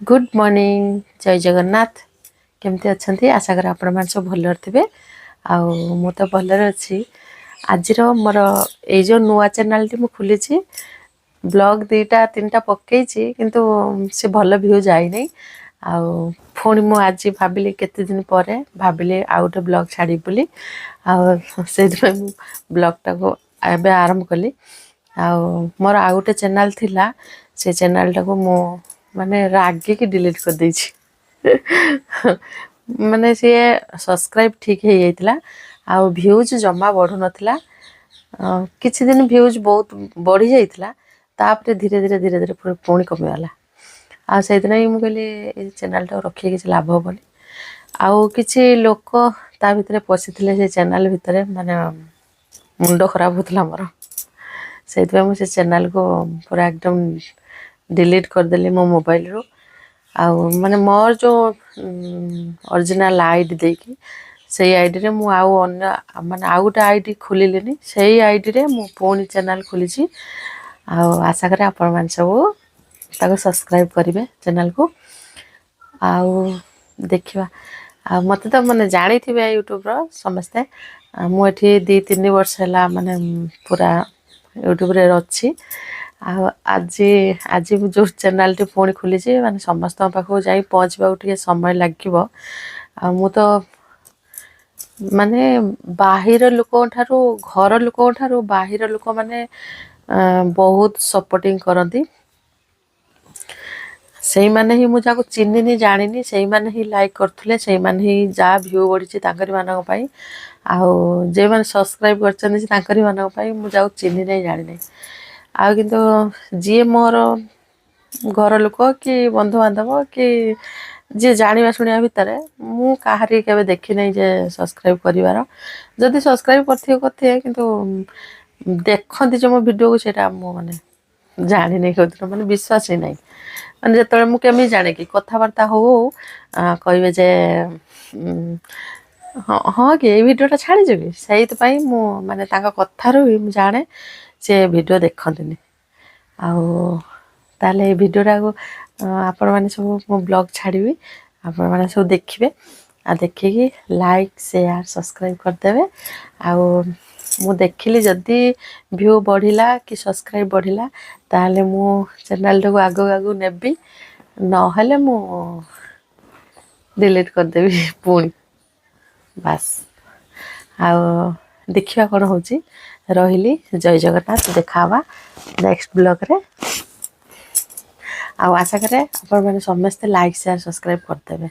Good morning जय जगन्नाथ केमती अच्छा आशा कर आपण मैंने सब भल थे मु तो भलर अच्छी आज मोर ये जो नुआ चैनल टी खोली ब्लॉग दीटा तीन टा पकई किंतु से भल व्यू जाए नहीं पुणी मु आज भाविली केते दिन पर भाविली आउ गोटे ब्लॉग छाड़ी बोली से ब्लॉग टाको एबे आरंभ कली मोर आउ गोटे चैनल थिला से चैनल टाको मु माने रागिकी डिलीट कर देछि माने सी सब्सक्राइब ठीक है जाइतिला आ व्यूज जमा बढ़ु नथिला किछि दिन व्यूज बहुत बढ़ी जाइतिला तापर धीरे धीरे धीरे धीरे पुणी कमी गला आ से दिन मु कहली ए चैनल टा रखिए किछि लाभ होबनी आ किछि लोक ता भितरे पसिथिले से चैनल भितरे माने मुंडो खराब होतला मोर से मु से चैनल को पूरा एकदम डिलीट करदेली मो मोबाइल रो माने मोर जो ओरिजिनल आईडी देकी से आईडी रे मु माने आउ गोटे आईडी खोलिलेनी से आईडी रे मु पुणी चैनल खोली आशा करे आपण मान सब ताको सब्सक्राइब करिवे चैनल को देखिवा मते तो माने जानी थिबे यूट्यूब रो समस्ते मु एठी 2-3 वर्ष हला माने पूरा यूट्यूब रे अछि आज आज जो चैनल टी पुणी खोली माने समस्त पाखो जाई पहुँचबा टे समय लगिबो मु तो माने बाहिर लोक ठारू घर लोक ठारू बाहिर लोक माने बहुत सपोर्टिंग करती से माने ही मुझे चिन्हनी जानी से माने ही लाइक करथुले से माने ही जा व्यू बढ़ी तांकरी मानक पई जे माने सब्सक्राइब करछन तांकरी मानक पई मुझे चिन्ह नहीं जानी नहीं किंतु जी मोर घर लोक कि बंधु बांधव कि जी जाना शुणा भितर मु कहारी के देखी नहीं जे सब्सक्राइब करिवार जदि सब्सक्राइब करथिए किंतु देखती जो मो वीडियो को सेटा मु माने जानी नहीं कहते माने विश्वास ही नहीं माने जतले मु केमी जाने कि कथावार्ता हो कहबे जे हाँ कि ये वीडियोटा छाड़ी जबि सेइत पई मु माने तांका कथारु ही मु जाने से वीडियो देखंतनी ताले ये वीडियोटा को आपण माने सब मो ब्लॉग छाड़ीबी आपण माने सब देखिबे देखिकी लाइक शेयर सब्सक्राइब करदेवे मु देखिली जदि व्यू बढ़िला कि सब्सक्राइब बढ़िला ताले मु चैनल को आगो आगो नेबी नहेले मु डिलीट करदेवी पुणी बास देखिया कौन होची रहिली जय जगन्नाथ देखावा नेक्स्ट ब्लॉग रे आशा करे आपण माने समस्त लाइक शेयर सब्सक्राइब करदेवे।